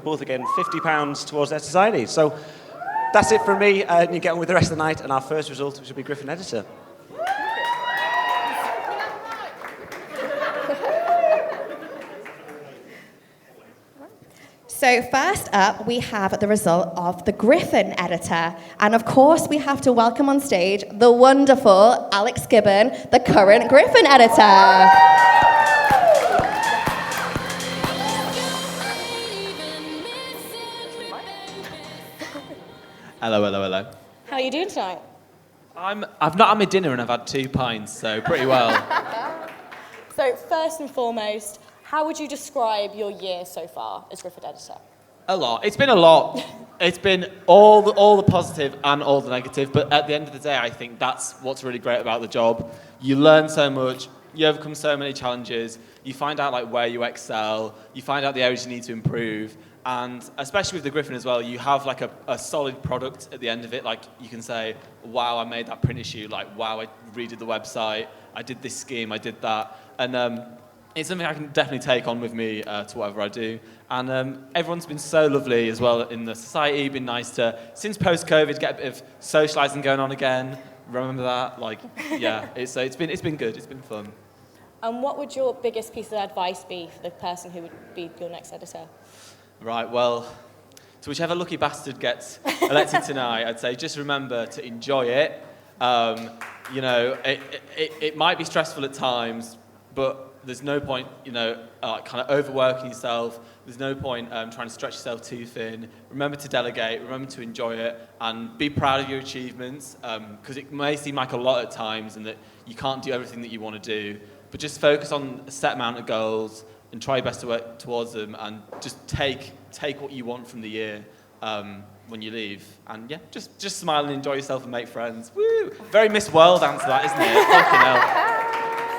both again £50 towards their society. So that's it from me, and you get on with the rest of the night, and our first result, which will be Griffin Editor. So first up, we have the result of the Griffin Editor. And of course, we have to welcome on stage the wonderful Alex Gibbon, the current Griffin Editor. Hello, hello, hello. How are you doing tonight? I've not had my dinner and I've had 2 pints, so pretty well. So first and foremost, how would you describe your year so far as Griffin Editor? A lot. It's been a lot. It's been all the positive and all the negative, but at the end of the day, I think that's what's really great about the job. You learn so much, you overcome so many challenges, you find out like where you excel, you find out the areas you need to improve, and especially with the Griffin as well, you have like a solid product at the end of it. Like you can say, wow, I made that print issue, like wow, I redid the website, I did this scheme, I did that, and it's something I can definitely take on with me to whatever I do. And everyone's been so lovely as well in the society, been nice to, since post-COVID, get a bit of socialising going on again. Remember that? Like, yeah, it's been good, it's been fun. And what would your biggest piece of advice be for the person who would be your next editor? Right, well, to whichever lucky bastard gets elected tonight, I'd say just remember to enjoy it. You know, it might be stressful at times, but there's no point, kind of overworking yourself. There's no point trying to stretch yourself too thin. Remember to delegate, remember to enjoy it, and be proud of your achievements, because it may seem like a lot at times and that you can't do everything that you want to do, but just focus on a set amount of goals and try your best to work towards them, and just take what you want from the year when you leave. And yeah, just smile and enjoy yourself and make friends. Woo! Very Miss World answer that, isn't it? Fucking hell.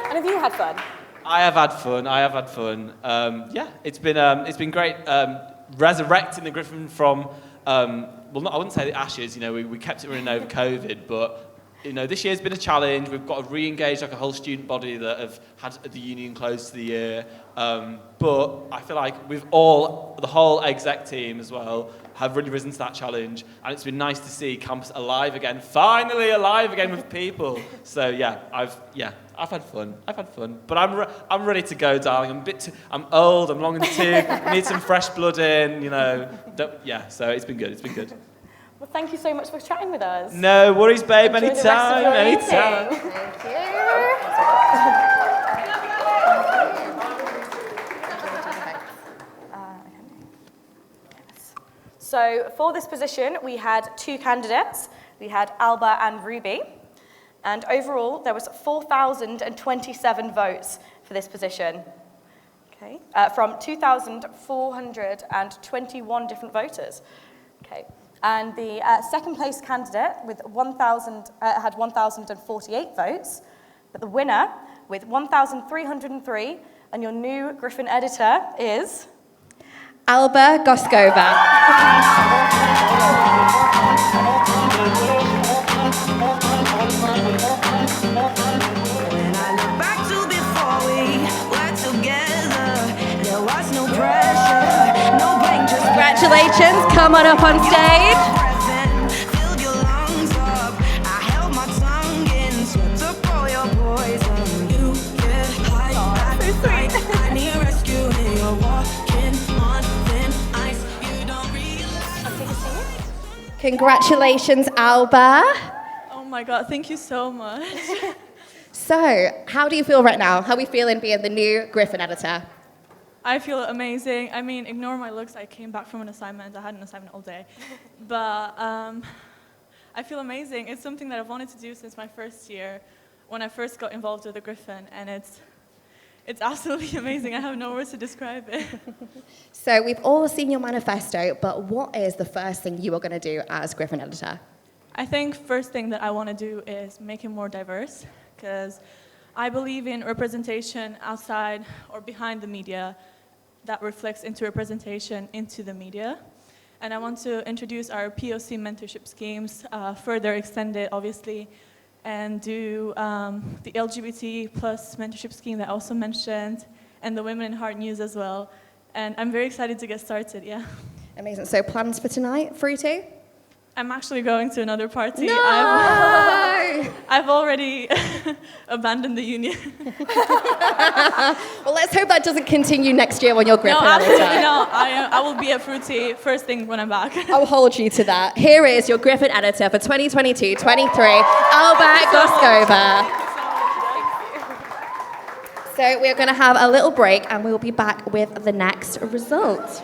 And have you had fun? I have had fun. Yeah, it's been great resurrecting the Griffin from, I wouldn't say the ashes, we kept it running over COVID, but this year's been a challenge. We've got to re-engage like a whole student body that have had the union closed to the year. But I feel like the whole exec team as well have really risen to that challenge, and it's been nice to see campus alive again, finally alive again with people. So yeah, I've had fun. But I'm ready to go, darling. I'm old. I'm long in the tooth. Need some fresh blood in. So it's been good. Well, thank you so much for chatting with us. No worries, babe. Enjoy the rest of your Anytime. evening. Thank you. So for this position, we had 2 candidates. We had Alba and Ruby. And overall, there was 4,027 votes for this position. Okay, from 2,421 different voters. Okay, and the second place candidate with had 1,048 votes, but the winner with 1,303, and your new Griffin editor is Alba Goskova. Congratulations, come on up on stage. Congratulations, Alba. Oh my God, thank you so much. So, how do you feel right now? How are we feeling being the new Griffin editor? I feel amazing. I mean, ignore my looks. I came back from an assignment. I had an assignment all day. But I feel amazing. It's something that I've wanted to do since my first year when I first got involved with the Griffin, and it's absolutely amazing. I have no words to describe it. So we've all seen your manifesto, but what is the first thing you are going to do as Griffin editor? I think first thing that I want to do is make it more diverse, because I believe in representation outside or behind the media that reflects into representation into the media. And I want to introduce our POC mentorship schemes, further extend it, obviously, and do the LGBT plus mentorship scheme that I also mentioned, and the Women in Hard News as well. And I'm very excited to get started, yeah. Amazing. So plans for tonight, Fruity? I'm actually going to another party. No! I've already abandoned the union. Well, let's hope that doesn't continue next year when you're Griffin No, absolutely editor. not. I will be at Fruity first thing when I'm back. I'll hold you to that. Here is your Griffin editor for 2022-23, Albert Goskova. So we're going to have a little break and we'll be back with the next result.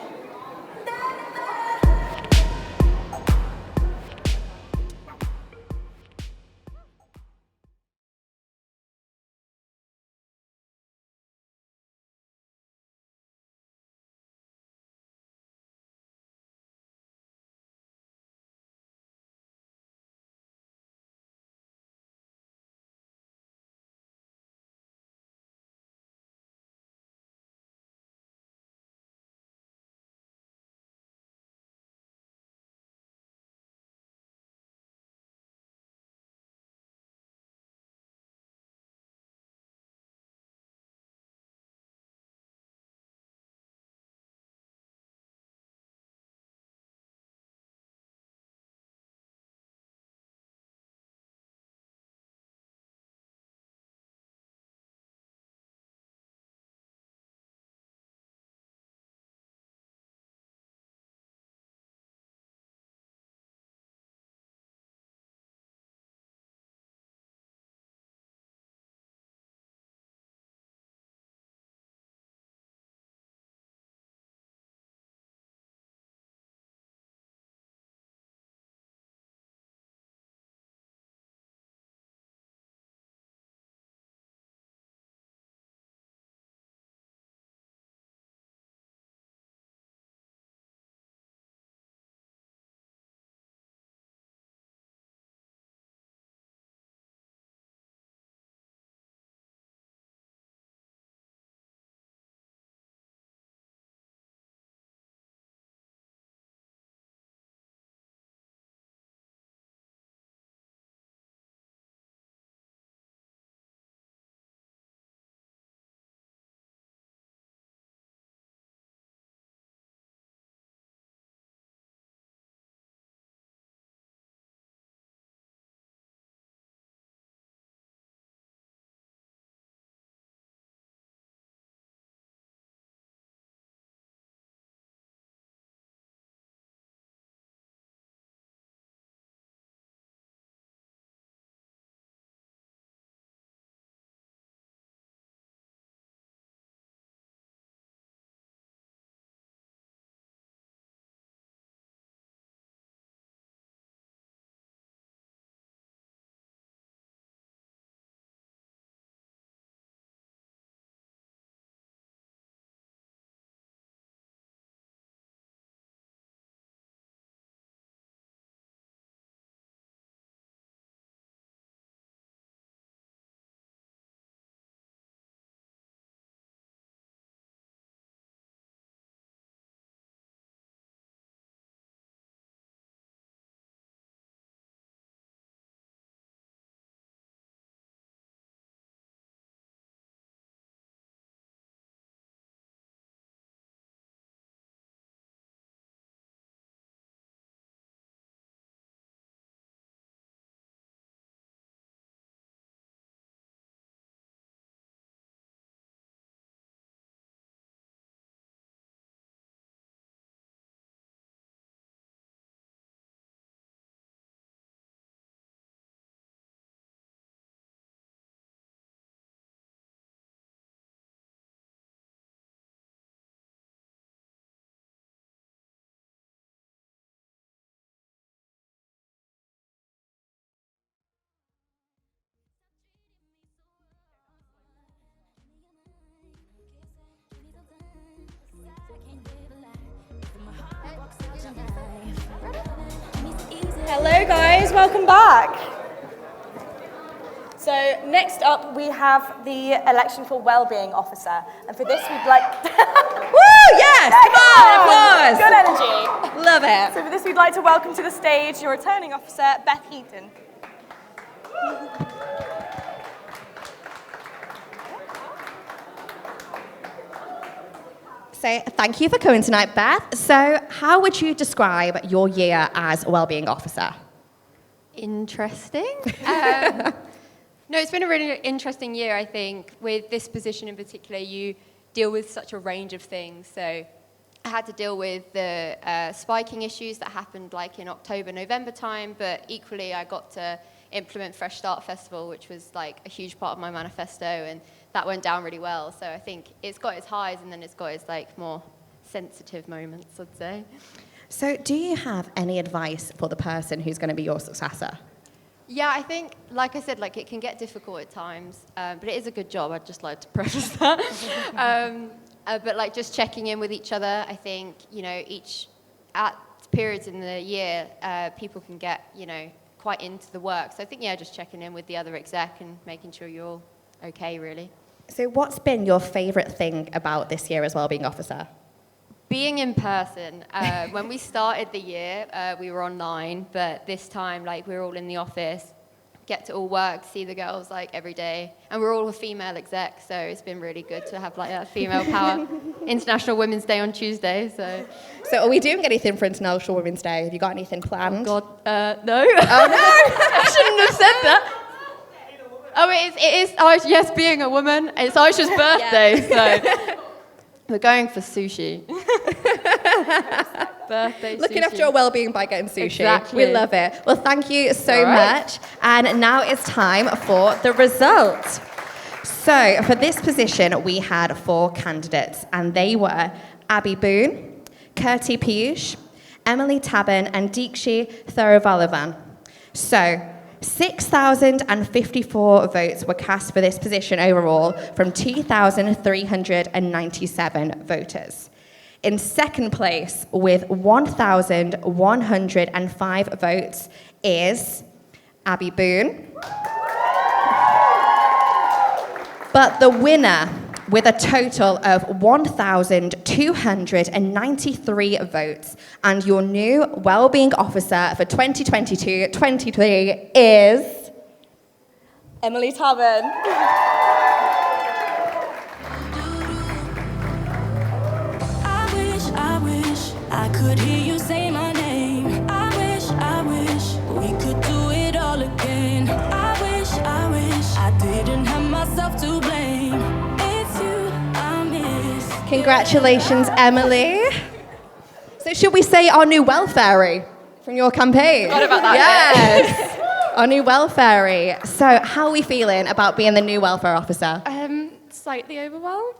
Hello guys, welcome back. So next up we have the election for Wellbeing Officer, and for this we'd like... Woo, yes, come on, applause. Good energy. Love it. So for this we'd like to welcome to the stage your returning officer, Beth Heaton. So thank you for coming tonight, Beth. So how would you describe your year as Wellbeing Officer? Interesting. No, it's been a really interesting year, I think. With this position in particular, you deal with such a range of things. So I had to deal with the spiking issues that happened like in October, November time, but equally I got to implement Fresh Start Festival, which was like a huge part of my manifesto, and that went down really well. So I think it's got its highs and then it's got its like more sensitive moments, I'd say. So do you have any advice for the person who's going to be your successor? Yeah, I think, like I said, like it can get difficult at times, but it is a good job. I'd just like to preface that. But like just checking in with each other, I think, you know, at periods in the year, people can get, you know, quite into the work. So I think, yeah, just checking in with the other exec and making sure you're all okay, really. So what's been your favourite thing about this year as Wellbeing Officer? Being in person. When we started the year, we were online, but this time, like, we were all in the office, get to all work, see the girls, like, every day. And we're all a female exec, so it's been really good to have, like, that female power. International Women's Day on Tuesday, so... So are we doing anything for International Women's Day? Have you got anything planned? Oh, God, no. Oh, no! I shouldn't have said that. Oh, it is yes, being a woman. It's Aisha's birthday, so... We're going for sushi. Birthday Looking sushi. after your well-being by getting sushi. Exactly. We love it. Well, thank you so All right. much. And now it's time for the result. So for this position, we had 4 candidates, and they were Abby Boone, Kirti Piyush, Emily Tabin, and Deekshi Tharuvalavan. So 6,054 votes were cast for this position overall from 2,397 voters. In second place, with 1,105 votes, is Abby Boone. But the winner, with a total of 1,293 votes, and your new Wellbeing Officer for 2022-23 is... Emily Tabin. I wish I could hear you say my name. I wish we could do it all again. I wish I didn't have myself to blame. It's you I miss. Congratulations, Emily. So should we say our new welfarey from your campaign? What about that? Yes. Our new welfarey. So how are we feeling about being the new welfare officer? Slightly overwhelmed.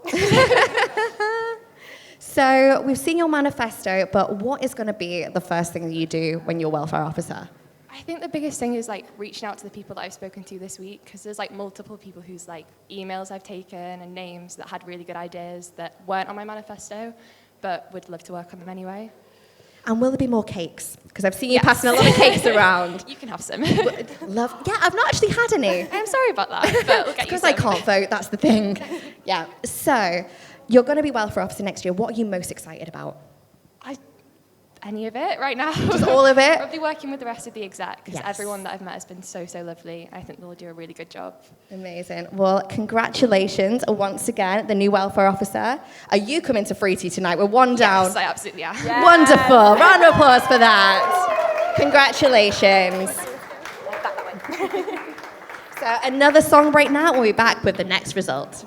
So we've seen your manifesto, but what is going to be the first thing that you do when you're welfare officer? I think the biggest thing is like reaching out to the people that I've spoken to this week, because there's like multiple people whose like emails I've taken and names that had really good ideas that weren't on my manifesto, but would love to work on them anyway. And will there be more cakes? Because I've seen you passing a lot of cakes around. You can have some. Love. Yeah, I've not actually had any. I'm sorry about that, but we'll get you Because some. I can't vote, that's the thing. Yeah. So you're going to be welfare officer next year. What are you most excited about? Any of it right now. Just all of it? Probably working with the rest of the exec, because Yes. everyone that I've met has been so lovely. I think they'll do a really good job. Amazing. Well, congratulations once again, the new welfare officer. Are you coming to Fruity tonight? We're one down. Yes, I absolutely am. Wonderful. Round of applause for that. Congratulations. So another song break now. We'll be back with the next result.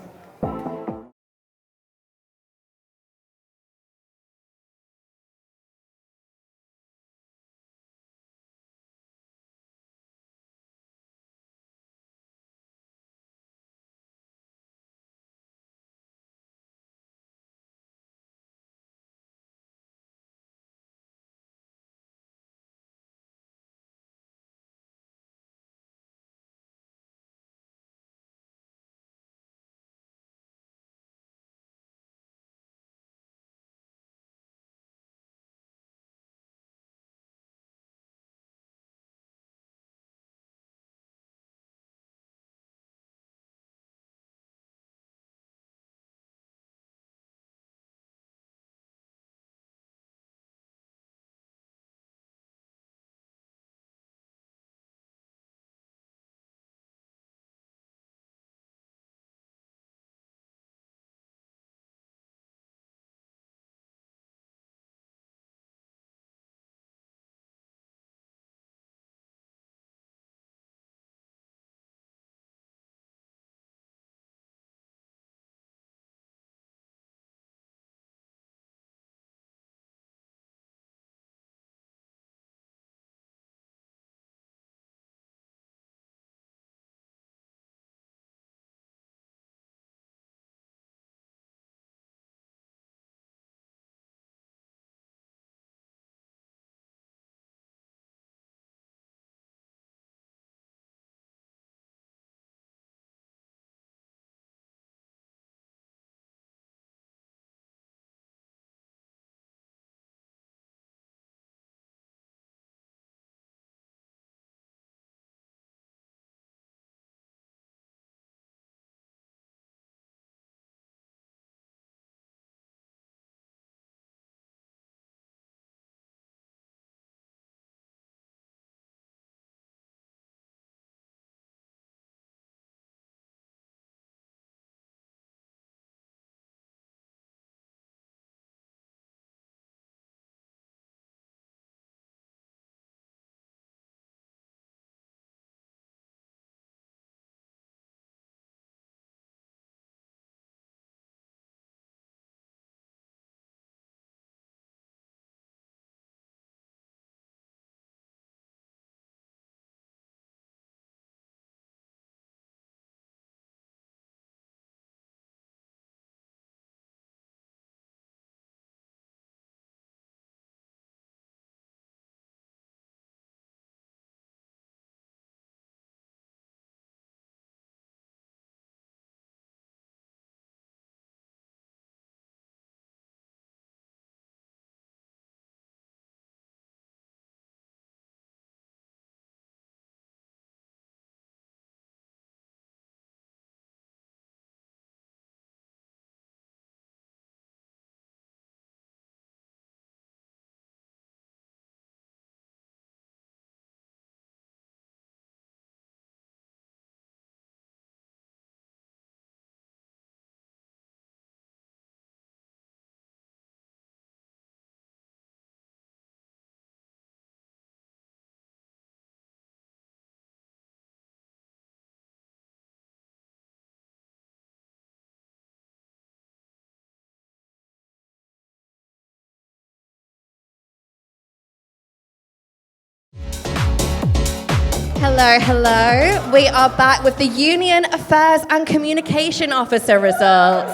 Hello, hello. We are back with the Union Affairs and Communication Officer results.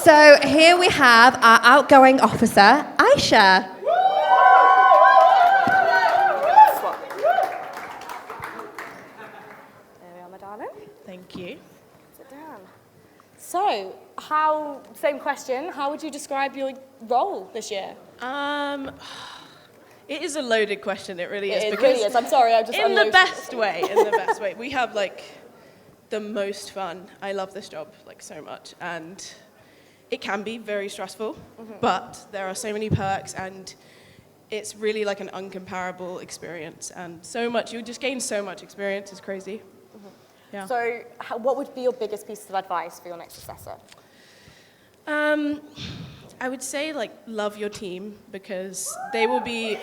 So here we have our outgoing officer, Aisha. There we are, my darling. Thank you. Sit down. So, same question, how would you describe your role this year? It is a loaded question, it really is. It really is, I'm sorry, I just in the unloaded best way, in the best way. We have like the most fun. I love this job like so much, and it can be very stressful, but there are so many perks, and it's really like an uncomparable experience, and so much, you just gain so much experience, it's crazy. Yeah. So, what would be your biggest piece of advice for your next assessor? I would say like love your team, because they will be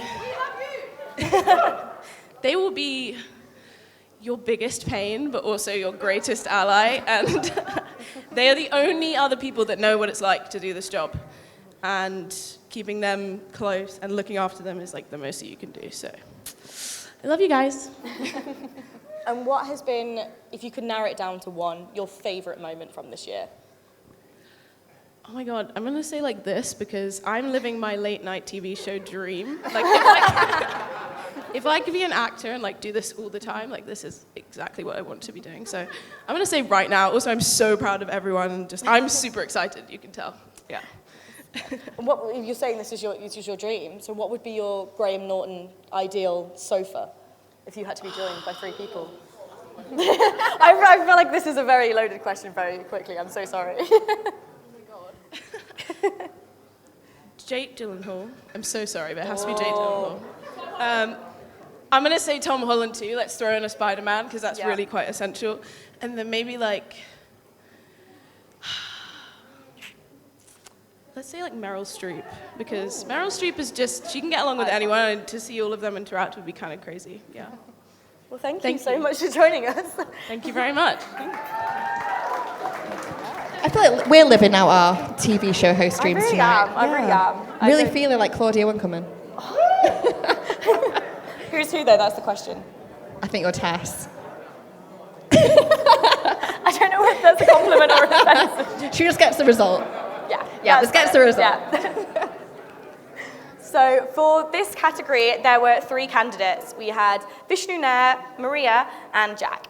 they will be your biggest pain but also your greatest ally, and they are the only other people that know what it's like to do this job, and keeping them close and looking after them is like the most that you can do. So I love you guys. And what has been, if you could narrow it down to one, your favourite moment from this year? Oh my God, I'm gonna say like this because I'm living my late night TV show dream. Like if I could be an actor and like do this all the time, like this is exactly what I want to be doing. So I'm gonna say right now. Also, I'm so proud of everyone, and I'm super excited. You can tell. Yeah. And what, if you're saying this is your dream, so what would be your Graham Norton ideal sofa if you had to be joined by 3 people? I feel like this is a very loaded question very quickly. I'm so sorry. Jake Gyllenhaal. I'm so sorry, but it has to be Jake Gyllenhaal. I'm going to say Tom Holland too. Let's throw in a Spider-Man because that's really quite essential. And then maybe like, let's say like Meryl Streep, because Meryl Streep is just, she can get along with anyone, and to see all of them interact would be kind of crazy. Yeah. Well, thank you so much for joining us. Thank you very much. I feel like we're living out our TV show host dreams tonight. I really am. Really feeling like Claudia Winkleman. Who's who though? That's the question. I think you're Tess. I don't know whether that's a compliment or offensive. She just gets the result. Yeah, this gets the result. Yeah. So for this category, there were 3 candidates. We had Vishnu Nair, Maria, and Jack.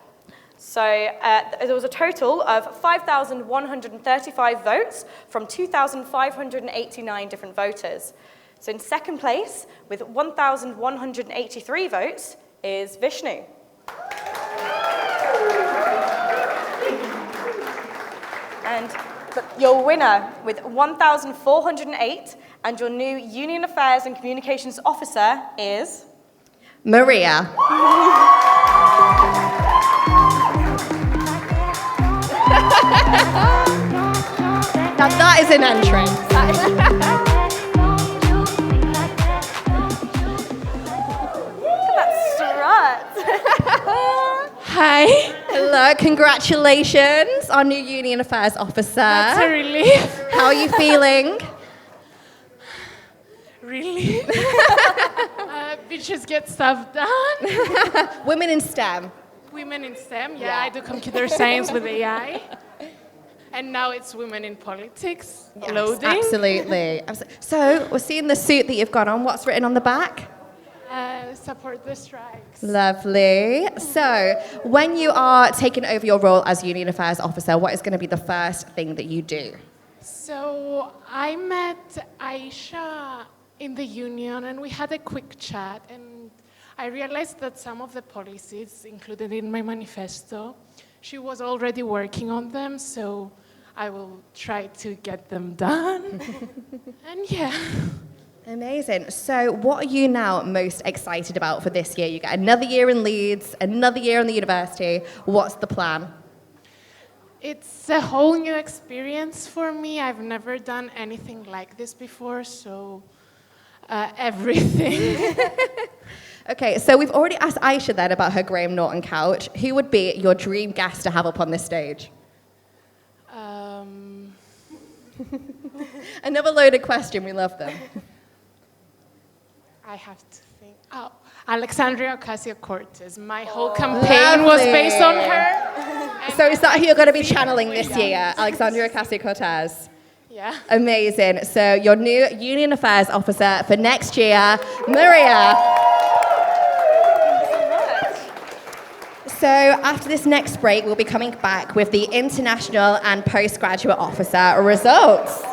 So there was a total of 5,135 votes from 2,589 different voters. So in second place, with 1,183 votes, is Vishnu. And your winner with 1,408 and your new Union Affairs and Communications Officer is... Maria. Now that is an entrance. Hi. Hello, congratulations, our new Union Affairs Officer. That's a relief. How are you feeling? Really? Bitches get stuff done. Women in STEM. Women in STEM, yeah, I do computer science with AI. And now it's women in politics. Yes, Loading. Absolutely. So, we're seeing the suit that you've got on. What's written on the back? Support the strikes. Lovely. So, when you are taking over your role as Union Affairs Officer, what is going to be the first thing that you do? So I met Aisha in the union and we had a quick chat, and I realized that some of the policies included in my manifesto, she was already working on them, so I will try to get them done. And yeah. Amazing. So what are you now most excited about for this year? You get another year in Leeds, another year in the university. What's the plan? It's a whole new experience for me. I've never done anything like this before, so everything. Okay, so we've already asked Aisha then about her Graham Norton couch. Who would be your dream guest to have up on this stage? Another loaded question. We love them. I have to think. Oh, Alexandria Ocasio-Cortez. My whole campaign was based on her. So is that who you're going to be channeling this year, Alexandria Ocasio-Cortez? Yeah. Amazing. So your new Union Affairs Officer for next year, Maria. So after this next break, we'll be coming back with the International and Postgraduate Officer results.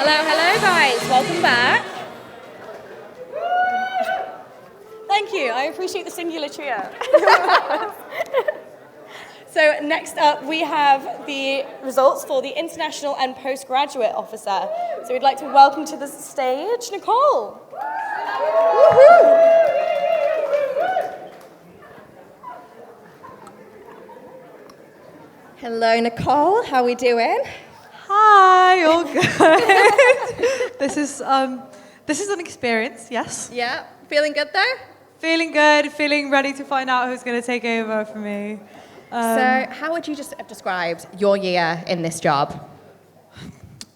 Hello, guys. Welcome back. Thank you. I appreciate the singular trio. So next up, we have the results for the International and Postgraduate Officer. So we'd like to welcome to the stage Nicole. Woohoo! Hello, Nicole. How are we doing? Hi, all good. This is an experience, yes. Yeah. Feeling good though? Feeling good, feeling ready to find out who's going to take over for me. So, how would you just have described your year in this job?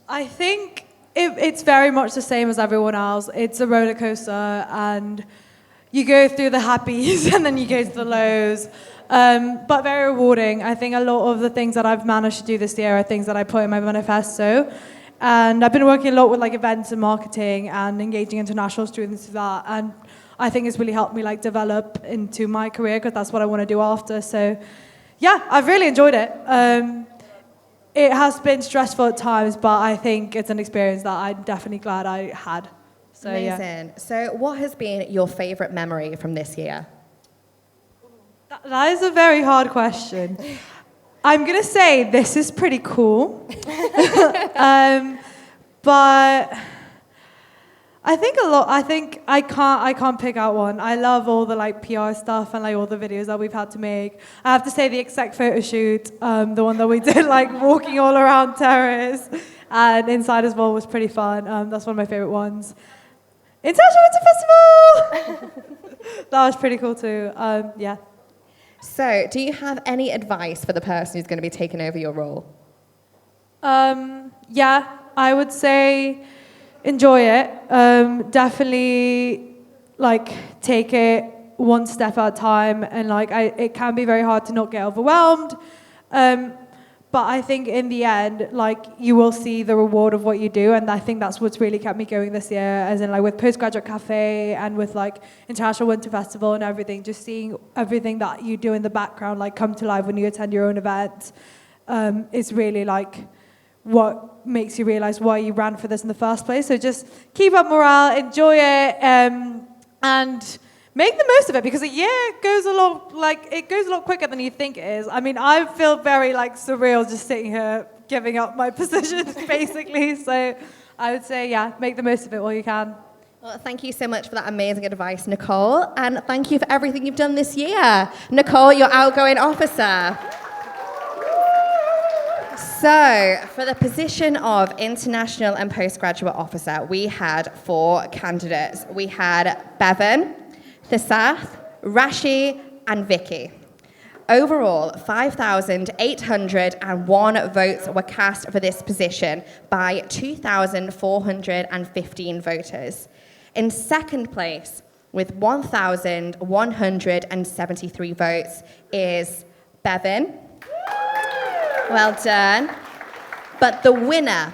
I think it's very much the same as everyone else. It's a roller coaster, and you go through the happies and then you go to the lows. But very rewarding. I think a lot of the things that I've managed to do this year are things that I put in my manifesto. And I've been working a lot with like events and marketing and engaging international students with that. And I think it's really helped me like develop into my career because that's what I want to do after. So yeah, I've really enjoyed it. It has been stressful at times, but I think it's an experience that I'm definitely glad I had. So, Amazing. Yeah. So what has been your favorite memory from this year? That is a very hard question. I'm going to say this is pretty cool. But I think I can't pick out one. I love all the like PR stuff and like all the videos that we've had to make. I have to say the exec photo shoot, the one that we did like walking all around terrace and inside as well was pretty fun. That's one of my favorite ones. International Winter Festival! That was pretty cool too. Yeah. So, do you have any advice for the person who's going to be taking over your role? Yeah, I would say enjoy it. Definitely, like, take it one step at a time. And, like, it can be very hard to not get overwhelmed. But I think in the end, like, you will see the reward of what you do. And I think that's what's really kept me going this year, as in, like, with Postgraduate Cafe and with, like, International Winter Festival and everything, just seeing everything that you do in the background, like, come to life when you attend your own event, is really, like, what makes you realize why you ran for this in the first place. So just keep up morale, enjoy it, and make the most of it, because a year goes a lot quicker than you think it is. I mean, I feel very like surreal just sitting here giving up my position, basically. So I would say, yeah, make the most of it while you can. Well, thank you so much for that amazing advice, Nicole, and thank you for everything you've done this year. Nicole, your outgoing officer. So, for the position of International and Postgraduate Officer, we had 4 candidates. We had Bevan, Thisath, Rashi, and Vicky. Overall, 5,801 votes were cast for this position by 2,415 voters. In second place, with 1,173 votes, is Bevan. Well done. But the winner,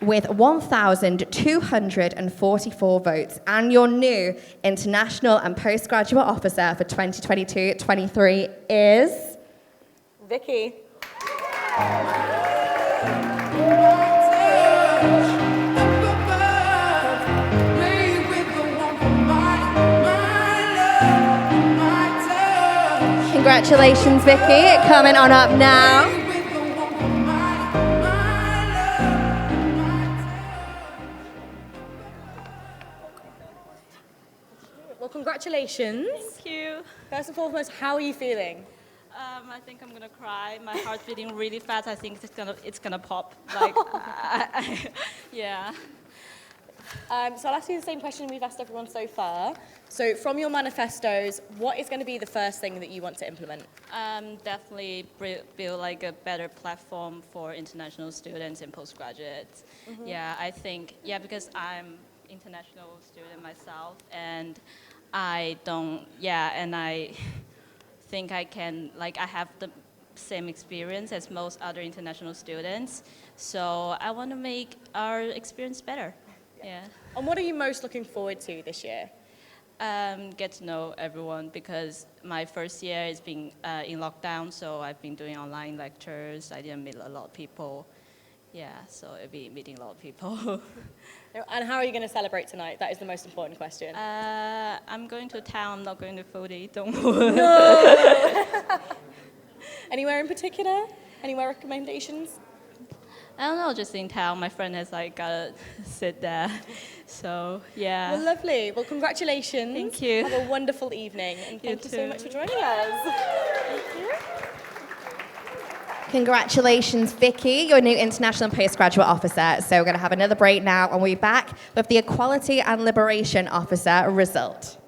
with 1,244 votes, and your new International and Postgraduate Officer for 2022-23 is... Vicky. Congratulations, Vicky. Coming on up now. Well, congratulations. Thank you. First and foremost, how are you feeling? I think I'm gonna cry. My heart's beating really fast. I think it's gonna pop. Like, yeah. So I'll ask you the same question we've asked everyone so far. So from your manifestos, what is going to be the first thing that you want to implement? Definitely build like a better platform for international students and postgraduates. Mm-hmm. Yeah, I think, because I'm international student myself, and I think I can, like, I have the same experience as most other international students. So I want to make our experience better. Yeah. And what are you most looking forward to this year? Get to know everyone, because my first year is being in lockdown, so I've been doing online lectures. I didn't meet a lot of people. yeah, so it'll be meeting a lot of people. And how are you going to celebrate tonight? That is the most important question. I'm going to town, I'm not going to Fody, don't worry. No. Anywhere in particular? Anywhere recommendations? I don't know, just in town. My friend has like got to sit there. So, yeah. Well, lovely. Well, congratulations. Thank you. Have a wonderful evening. And thank you so too. much for joining us. Thank you. Congratulations, Vicky, your new International Postgraduate Officer. So we're going to have another break now, and we'll be back with the Equality and Liberation Officer result.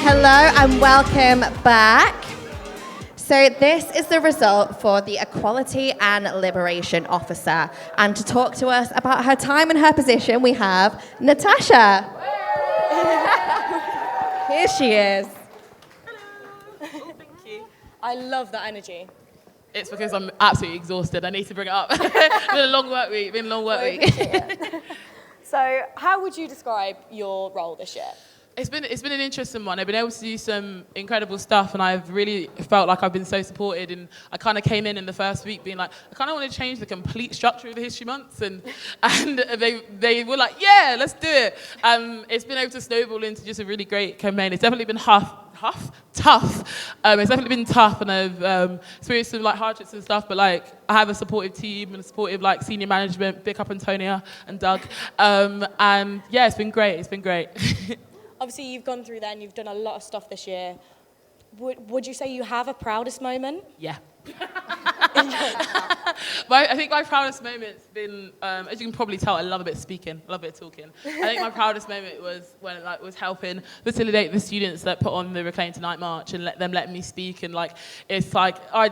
Hello and welcome back. So this is the result for the Equality and Liberation Officer. And to talk to us about her time and her position, we have Natasha. Here she is. Thank you. I love that energy. It's because I'm absolutely exhausted. I need to bring it up. It's been a long work week. So how would you describe your role this year? It's been an interesting one. I've been able to do some incredible stuff, and I've really felt like I've been so supported. And I kind of came in the first week being like, I kind of want to change the complete structure of the History Months, and they were like, yeah, let's do it. It's been able to snowball into just a really great campaign. It's definitely been tough. It's definitely been tough, and I've experienced some like hardships and stuff. But like, I have a supportive team and a supportive like senior management. Big up Antonia and Doug, and yeah, it's been great. It's been great. Obviously, you've gone through that and you've done a lot of stuff this year. Would you say you have a proudest moment? Yeah. I think my proudest moment's been, as you can probably tell, I love a bit of speaking, I love a bit of talking. I think my proudest moment was when I was helping facilitate the students that put on the Reclaim Tonight March and let me speak. And like, it's like, I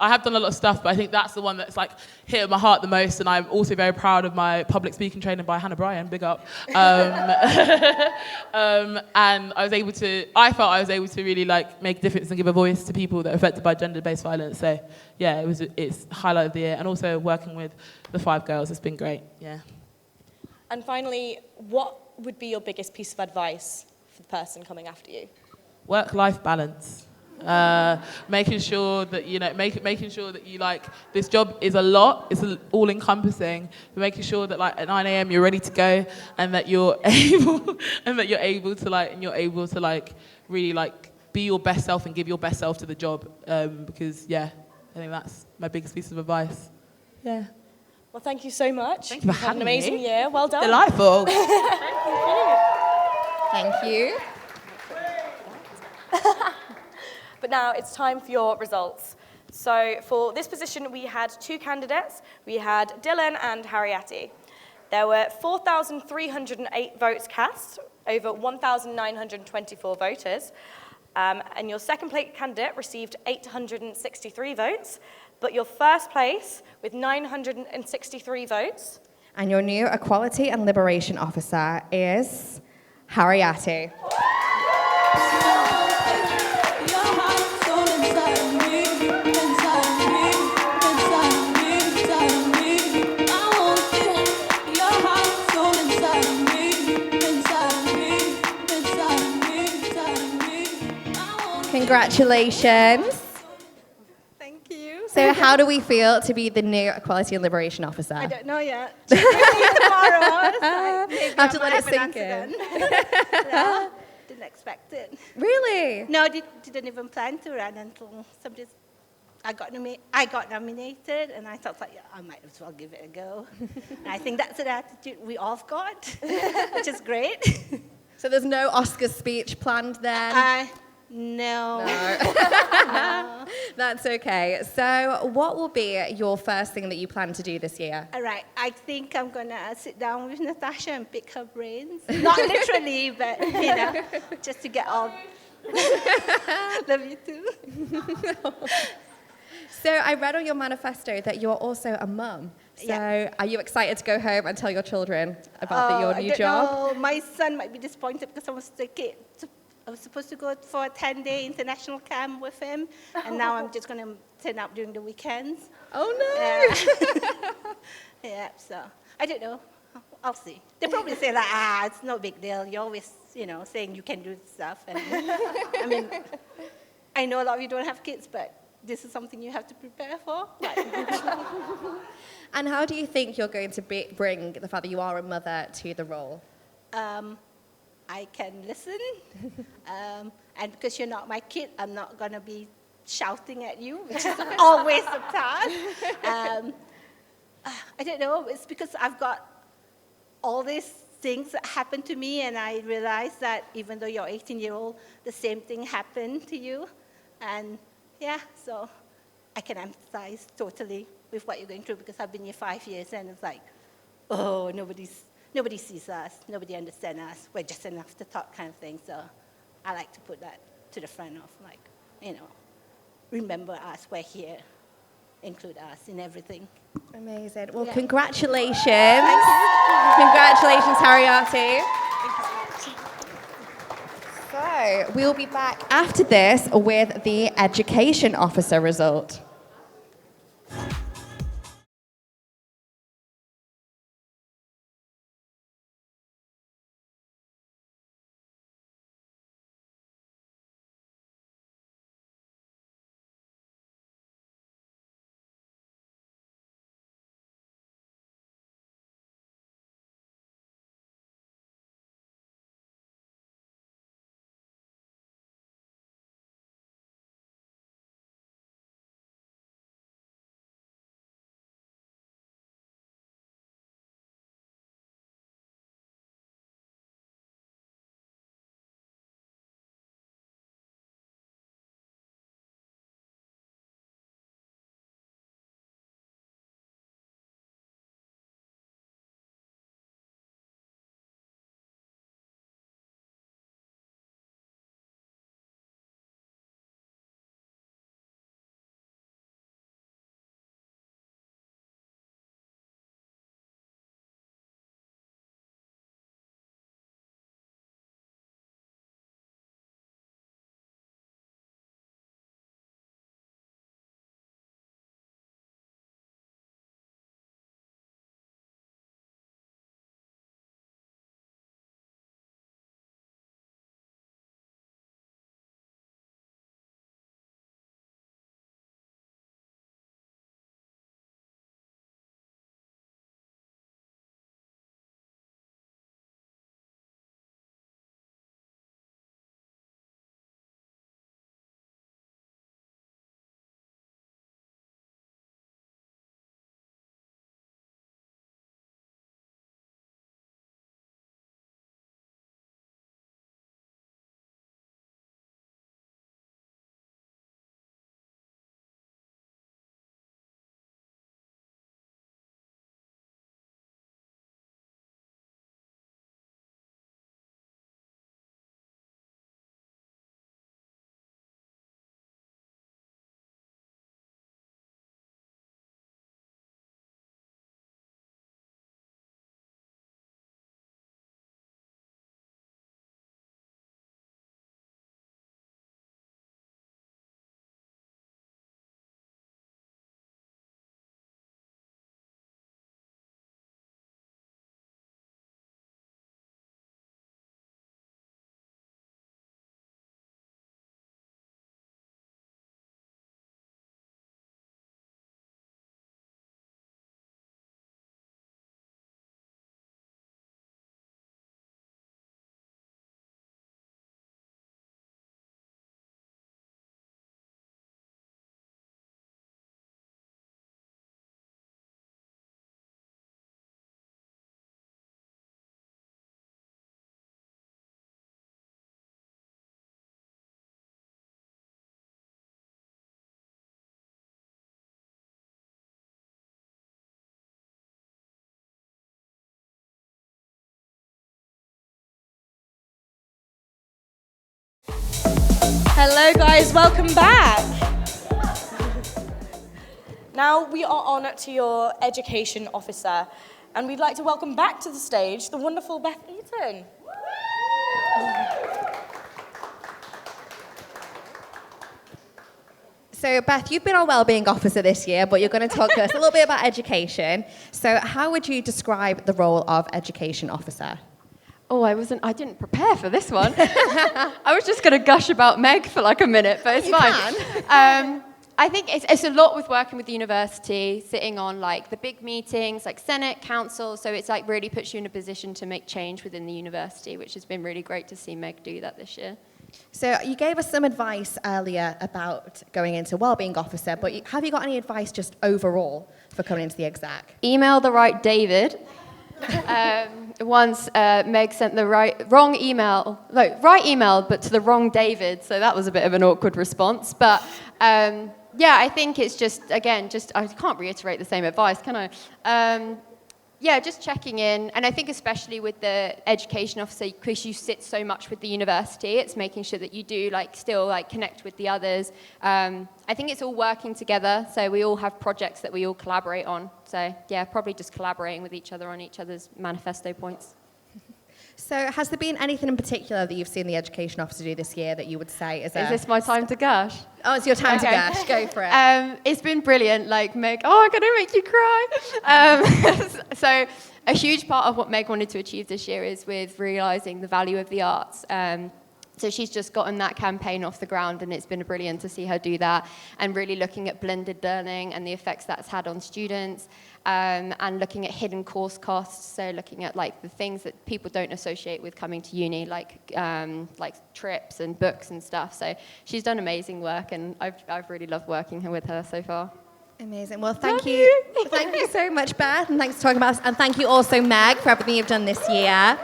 have done a lot of stuff, but I think that's the one that's like hit my heart the most. And I'm also very proud of my public speaking training by Hannah Bryan, big up. And I felt I was able to really like make a difference and give a voice to people that are affected by gender-based violence. So yeah, it's highlight of the year, and also working with the 5 girls has been great. Yeah. And finally, what would be your biggest piece of advice for the person coming after you? Work-life balance. Making sure that making sure that you like this job is a lot. It's all-encompassing. Making sure that like at 9 a.m. you're ready to go, and that you're able to like really like be your best self and give your best self to the job. Because yeah, I think that's my biggest piece of advice. Yeah. Well, thank you so much. Thank you for having an amazing me. year. Well done. Delightful. Thank you. But now it's time for your results. So for this position, we had 2 candidates. We had Dylan and Harriati. There were 4,308 votes cast over 1,924 voters. And your second place candidate received 863 votes, but your first place with 963 votes. And your new Equality and Liberation Officer is Harriati. Congratulations. Thank you. So how do we feel to be the new Equality and Liberation Officer? I don't know yet. Tomorrow. Have to let it sink in. No, didn't expect it. Really? No, didn't even plan to run until I got nominated, and I thought, like, yeah, I might as well give it a go. And I think that's an attitude we all got, which is great. So there's no Oscar speech planned then? No. No. That's okay. So what will be your first thing that you plan to do this year? All right. I think I'm going to sit down with Natasha and pick her brains. Not literally, but, just to get all... Love you too. So I read on your manifesto that you're also a mum. So are you excited to go home and tell your children about your new job? No, my son might be disappointed because I was supposed to go for a 10-day international camp with him, and now I'm just going to turn up during the weekends. Oh, no. Yeah, so I don't know. I'll see. They probably say, like, it's no big deal. You're always, saying you can do stuff. And, I mean, I know a lot of you don't have kids, but this is something you have to prepare for. And how do you think you're going to bring the fact that you are a mother to the role? I can listen, and because you're not my kid, I'm not going to be shouting at you, which is always a task. I don't know, it's because I've got all these things that happen to me, and I realize that even though you're 18-year-old, the same thing happened to you. And yeah, so I can empathize totally with what you're going through, because I've been here 5 years, and it's like, oh, nobody sees us, nobody understands us, we're just an afterthought kind of thing. So I like to put that to the front of, like, remember us, we're here, include us in everything. Amazing. Well, congratulations. Congratulations, Harriati. So we'll be back after this with the Education Officer result. Hello, guys. Welcome back. Now we are on to your education officer, and we'd like to welcome back to the stage the wonderful Beth Eaton. So, Beth, you've been our wellbeing officer this year, but you're going to talk to us a little bit about education. So, how would you describe the role of education officer? Oh, I didn't prepare for this one. I was just going to gush about Meg for like a minute, but it's fine. I think it's a lot with working with the university, sitting on like the big meetings, like Senate, Council, so it's like really puts you in a position to make change within the university, which has been really great to see Meg do that this year. So you gave us some advice earlier about going into wellbeing officer, but have you got any advice just overall for coming into the exec? Email the right David. Once Meg sent the right email, but to the wrong David, so that was a bit of an awkward response. But yeah, I think it's just, again, I can't reiterate the same advice, can I? Yeah, just checking in, and I think especially with the education officer, because you sit so much with the university, it's making sure that you do still connect with the others. I think it's all working together, so we all have projects that we all collaborate on. So yeah, probably just collaborating with each other on each other's manifesto points. So has there been anything in particular that you've seen the education officer do this year that you would say is this my time to gush? Oh, it's your time to gush. Go for it. It's been brilliant. Like Meg, I'm going to make you cry. So a huge part of what Meg wanted to achieve this year is with realising the value of the arts. So she's just gotten that campaign off the ground, and it's been brilliant to see her do that, and really looking at blended learning and the effects that's had on students, and looking at hidden course costs, so looking at the things that people don't associate with coming to uni, like trips and books and stuff. So she's done amazing work, and I've really loved working with her so far. Amazing. Well, thank you. Thank you so much, Beth, and thanks for talking about us. And thank you also, Meg, for everything you've done this year.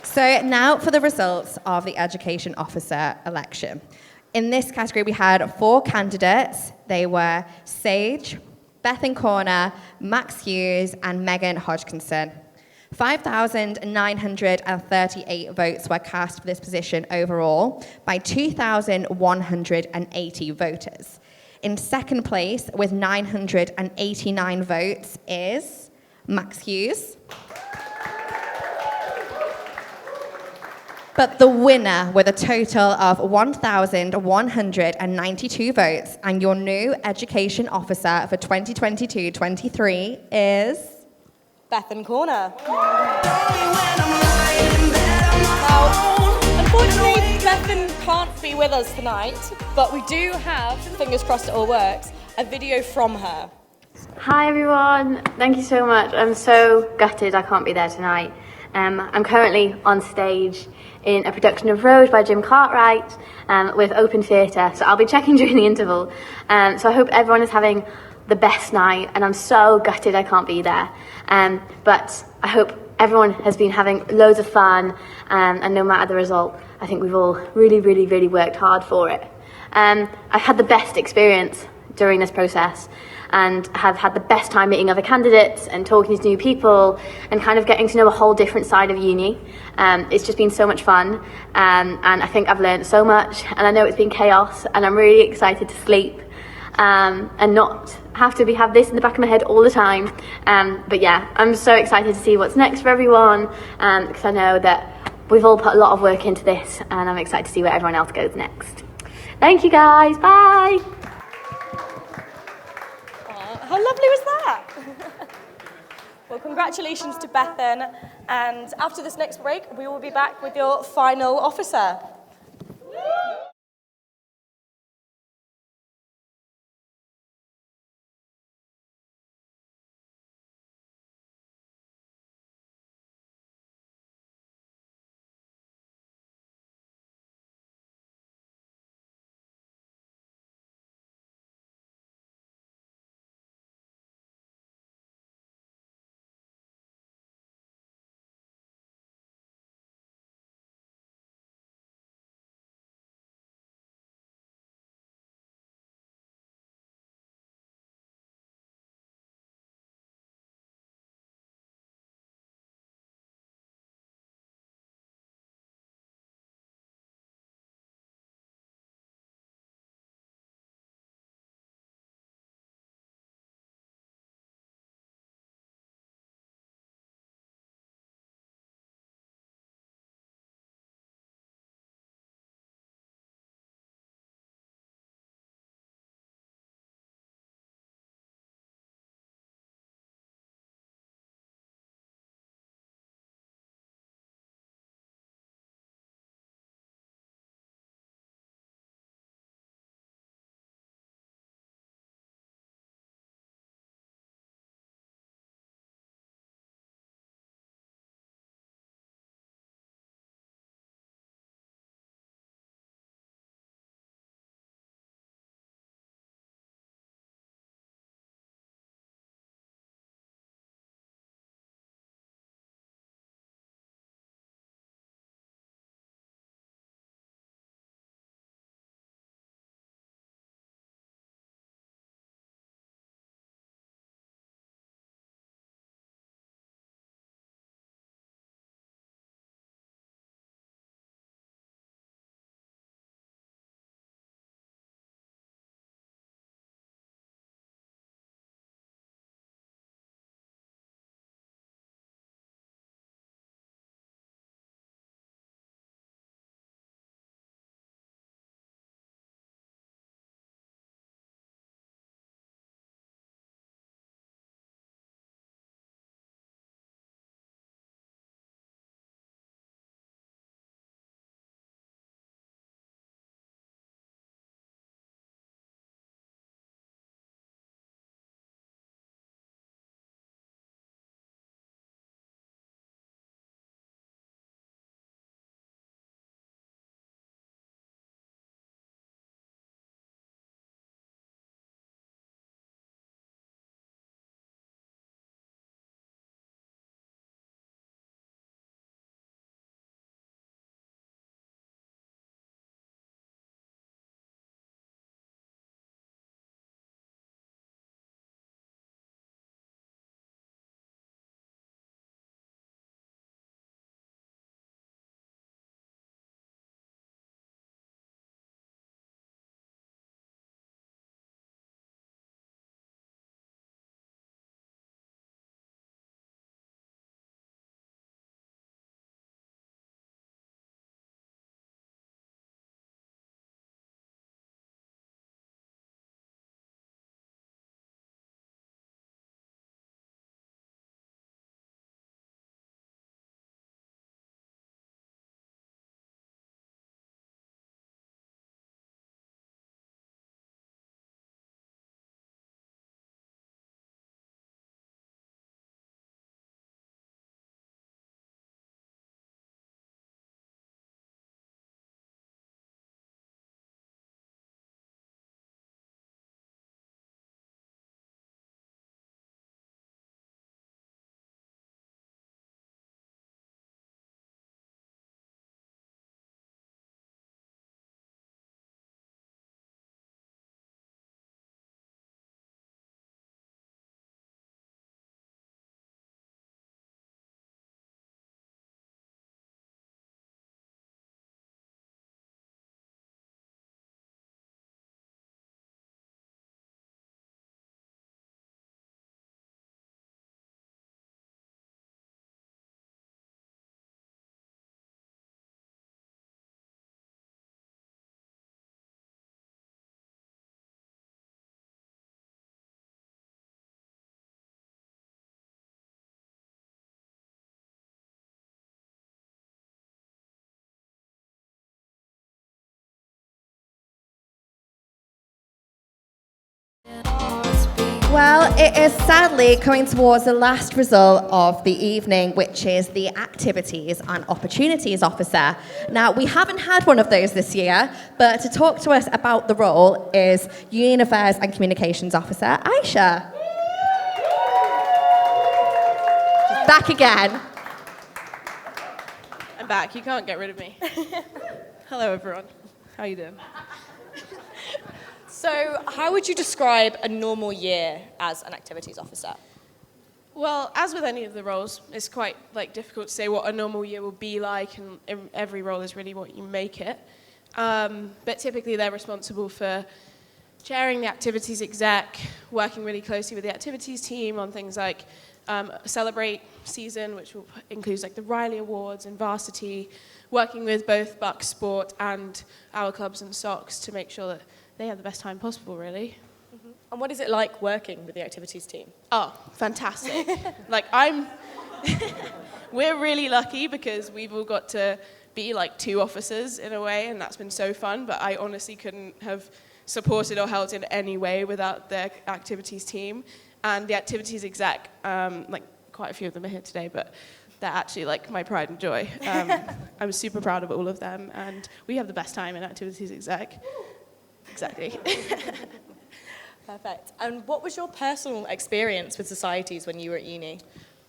So now for the results of the education officer election. In this category, we had 4 candidates. They were Sage, Bethan Corner, Max Hughes, and Megan Hodgkinson. 5,938 votes were cast for this position overall by 2,180 voters. In second place, with 989 votes, is Max Hughes. But the winner with a total of 1,192 votes and your new education officer for 2022-23 is Bethan Corner. Now, unfortunately, Bethan can't be with us tonight, but we do have, fingers crossed it all works, a video from her. Hi everyone, thank you so much. I'm so gutted I can't be there tonight. I'm currently on stage in a production of Rose by Jim Cartwright with Open Theatre, so I'll be checking during the interval. So I hope everyone is having the best night, and I'm so gutted I can't be there. But I hope everyone has been having loads of fun, and no matter the result, I think we've all really, really, really worked hard for it. I've had the best experience during this process, and have had the best time meeting other candidates and talking to new people and kind of getting to know a whole different side of uni. It's just been so much fun, and I think I've learned so much, and I know it's been chaos, and I'm really excited to sleep and not have to have this in the back of my head all the time. But yeah, I'm so excited to see what's next for everyone, because I know that we've all put a lot of work into this, and I'm excited to see where everyone else goes next. Thank you guys, bye! How lovely was that? Well, congratulations to Bethan, and after this next break, we will be back with your final officer. Well, it is sadly coming towards the last result of the evening, which is the Activities and Opportunities Officer. Now, we haven't had one of those this year, but to talk to us about the role is Union Affairs and Communications Officer, Aisha. She's back again. I'm back. You can't get rid of me. Hello, everyone. How you doing? So, how would you describe a normal year as an activities officer? Well, as with any of the roles, it's quite difficult to say what a normal year will be like, and every role is really what you make it. But typically, they're responsible for chairing the activities exec, working really closely with the activities team on things like Celebrate season, which will include the Riley Awards and Varsity, working with both Bucks Sport and our clubs and Sox to make sure that they have the best time possible, really. Mm-hmm. And what is it like working with the activities team? Oh, fantastic. We're really lucky because we've all got to be two officers in a way, and that's been so fun, but I honestly couldn't have supported or helped in any way without the activities team. And the activities exec, quite a few of them are here today, but they're actually my pride and joy. I'm super proud of all of them, and we have the best time in activities exec. Exactly. Perfect. And what was your personal experience with societies when you were at uni?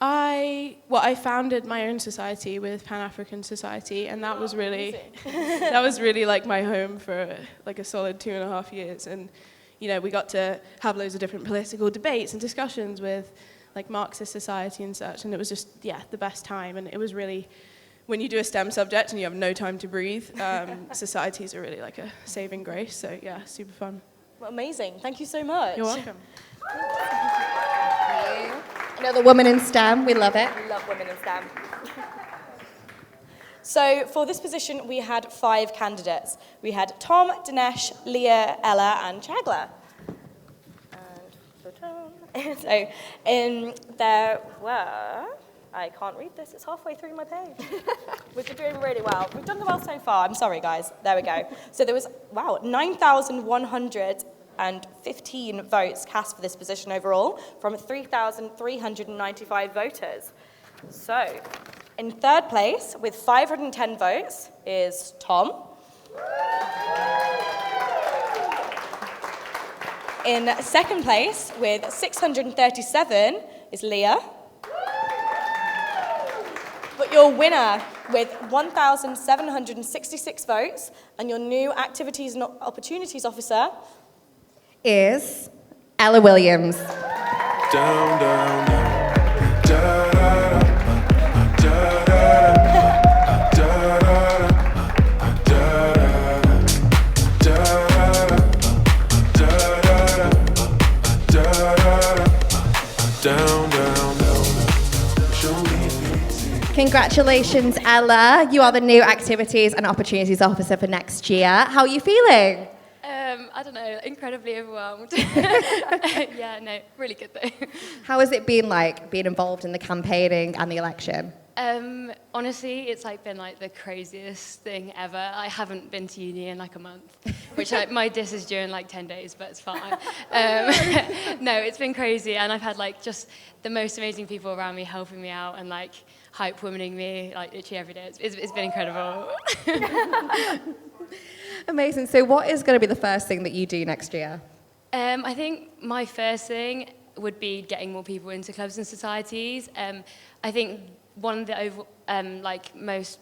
I founded my own society with Pan-African Society, and that was really my home for a solid 2.5 years. And we got to have loads of different political debates and discussions with Marxist society and such, and it was just the best time. And it was really, when you do a STEM subject and you have no time to breathe, societies are really a saving grace. So yeah, super fun. Well, amazing. Thank you so much. You're welcome. Thank you. Another woman in STEM. We love it. We love women in STEM. So for this position, we had 5 candidates. We had Tom, Dinesh, Leah, Ella, and Chagla. So there were, I can't read this, it's halfway through my page. We've been doing really well. We've done well so far. I'm sorry, guys. There we go. So there was, 9,115 votes cast for this position overall from 3,395 voters. So in third place with 510 votes is Tom. In second place with 637 is Leah. But your winner with 1,766 votes and your new Activities and Opportunities Officer is Ella Williams. Down, down, down. Congratulations, Ella. You are the new Activities and Opportunities Officer for next year. How are you feeling? I don't know, incredibly overwhelmed. Yeah, no, really good though. How has it been being involved in the campaigning and the election? Honestly, it's been the craziest thing ever. I haven't been to uni in a month, which my diss is due in 10 days, but it's fine. No, it's been crazy, and I've had just the most amazing people around me helping me out and hype womaning me literally every day. It's been incredible. Amazing. So what is going to be the first thing that you do next year? I think my first thing would be getting more people into clubs and societies. I think one of the most,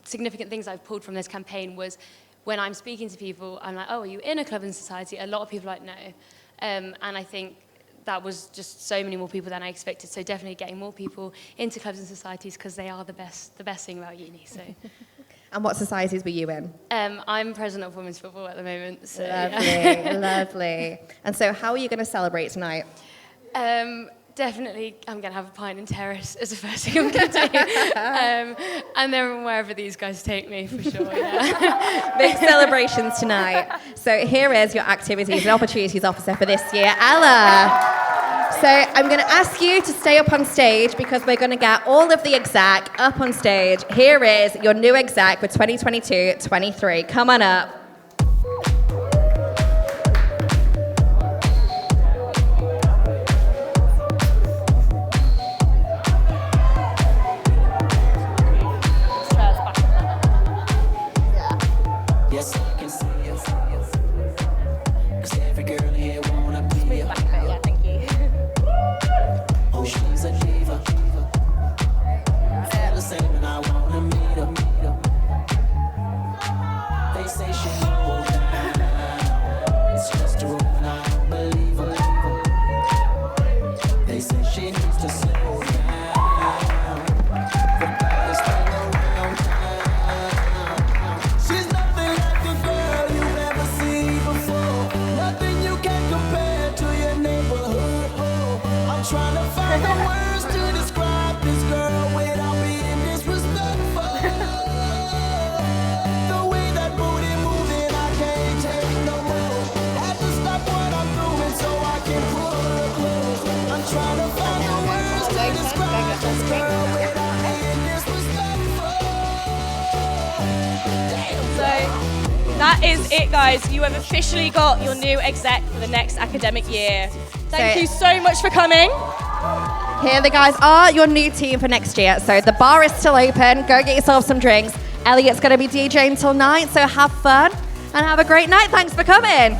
significant things I've pulled from this campaign was when I'm speaking to people, I'm oh, are you in a club and society? A lot of people no. And I think that was just so many more people than I expected. So definitely getting more people into clubs and societies because they are the best thing about uni. So. And what societies were you in? I'm president of women's football at the moment. So, lovely, lovely. And so how are you going to celebrate tonight? Definitely, I'm going to have a pint in Terrace as the first thing I'm going to do. And then wherever these guys take me, for sure, yeah. Big celebrations tonight. So here is your Activities and Opportunities Officer for this year, Ella. So I'm going to ask you to stay up on stage because we're going to get all of the exec up on stage. Here is your new exec for 2022-23. Come on up. That is it, guys. You have officially got your new exec for the next academic year. Thank you so much for coming. Here the guys are your new team for next year. So the bar is still open. Go get yourself some drinks. Elliot's going to be DJing till 9, so have fun and have a great night. Thanks for coming.